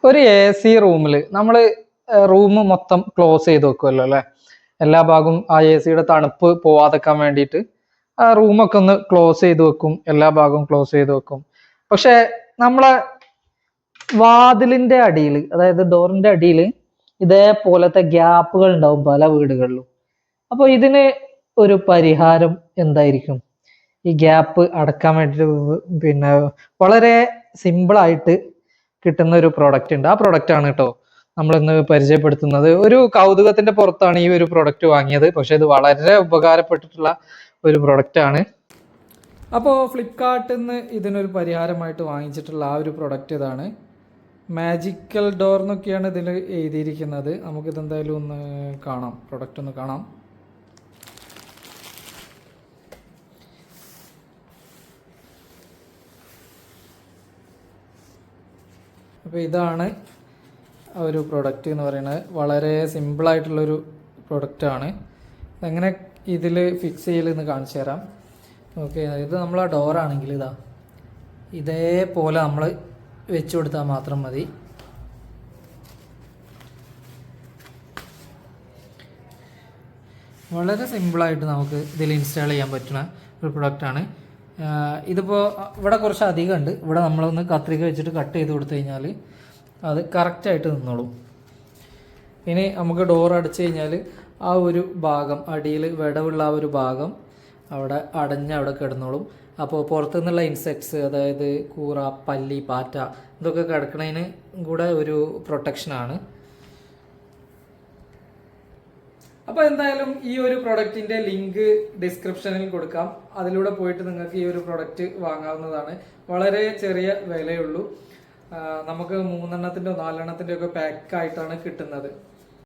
ഒരു A C റൂമിൽ നമ്മൾ റൂം മൊത്തം ക്ലോസ് ചെയ്ത് വെക്കുമല്ലോ അല്ലെ, എല്ലാ ഭാഗവും ആ എ സിയുടെ തണുപ്പ് പോവാതെക്കാൻ വേണ്ടിയിട്ട് ആ റൂമൊക്കെ ഒന്ന് ക്ലോസ് ചെയ്ത് വെക്കും, എല്ലാ ഭാഗവും ക്ലോസ് ചെയ്ത് വെക്കും. പക്ഷെ നമ്മളെ വാതിലിന്റെ അടിയിൽ, അതായത് ഡോറിന്റെ അടിയിൽ ഇതേപോലത്തെ ഗ്യാപ്പുകൾ ഉണ്ടാവും പല വീടുകളിലും. അപ്പൊ ഇതിന് ഒരു പരിഹാരം എന്തായിരിക്കും? ഈ ഗ്യാപ്പ് അടക്കാൻ വേണ്ടിയിട്ട് പിന്നെ വളരെ സിമ്പിൾ ആയിട്ട് കിട്ടുന്ന ഒരു പ്രൊഡക്റ്റ് ഉണ്ട്. ആ പ്രൊഡക്റ്റ് ആണ് കേട്ടോ നമ്മൾ ഇന്ന് പരിചയപ്പെടുത്തുന്നത്. ഒരു കൗതുകത്തിന്റെ പുറത്താണ് ഈ ഒരു പ്രൊഡക്റ്റ് വാങ്ങിയത്, പക്ഷെ ഇത് വളരെ ഉപകാരപ്പെട്ടിട്ടുള്ള ഒരു പ്രൊഡക്റ്റ് ആണ്. അപ്പോൾ ഫ്ലിപ്കാർട്ടിൽ നിന്ന് ഇതിനൊരു പരിഹാരമായിട്ട് വാങ്ങിച്ചിട്ടുള്ള ആ ഒരു പ്രൊഡക്റ്റ് ഇതാണ്. മാജിക്കൽ ഡോർ എന്നൊക്കെയാണ് ഇതിൽ എഴുതിയിരിക്കുന്നത്. നമുക്കിതെന്തായാലും ഒന്ന് കാണാം, പ്രൊഡക്റ്റ് ഒന്ന് കാണാം. അപ്പോൾ ഇതാണ് ഒരു പ്രൊഡക്റ്റ് എന്ന് പറയുന്നത്. വളരെ സിമ്പിളായിട്ടുള്ളൊരു പ്രൊഡക്റ്റാണ്. എങ്ങനെ ഇതിൽ ഫിക്സ് ചെയ്യലെന്ന് കാണിച്ചു തരാം. ഓക്കെ, ഇത് നമ്മളെ ഡോറാണെങ്കിൽ ഇതാ ഇതേപോലെ നമ്മൾ വെച്ച് കൊടുത്താൽ മാത്രം മതി. വളരെ സിമ്പിളായിട്ട് നമുക്ക് ഇതിൽ ഇൻസ്റ്റാൾ ചെയ്യാൻ പറ്റുന്ന ഒരു പ്രൊഡക്റ്റാണ്. ഇതിപ്പോൾ ഇവിടെ കുറച്ച് അധികം ഉണ്ട്. ഇവിടെ നമ്മളൊന്ന് കത്രിക വെച്ചിട്ട് കട്ട് ചെയ്ത് കൊടുത്തു കഴിഞ്ഞാൽ അത് കറക്റ്റായിട്ട് നിന്നോളും. ഇനി നമുക്ക് ഡോർ അടച്ചു കഴിഞ്ഞാൽ ആ ഒരു ഭാഗം അടിയിൽ വിടവുള്ള ആ ഒരു ഭാഗം അവിടെ അടഞ്ഞ് അവിടെ കിടന്നോളും. അപ്പോൾ പുറത്തുനിന്നുള്ള ഇൻസെക്ട്സ്, അതായത് കൂറ, പല്ലി, പാറ്റ ഇതൊക്കെ കിടക്കുന്നതിന് കൂടെ ഒരു പ്രൊട്ടക്ഷനാണ്. അപ്പോൾ എന്തായാലും ഈ ഒരു പ്രൊഡക്റ്റിന്റെ ലിങ്ക് ഡിസ്ക്രിപ്ഷനിൽ കൊടുക്കാം. അതിലൂടെ പോയിട്ട് നിങ്ങൾക്ക് ഈ ഒരു പ്രൊഡക്റ്റ് വാങ്ങാവുന്നതാണ്. വളരെ ചെറിയ വിലയുള്ളൂ. നമുക്ക് 3 എണ്ണത്തിൻ്റെയോ 4 എണ്ണത്തിൻ്റെയോ ഒക്കെ പാക്കായിട്ടാണ് കിട്ടുന്നത്.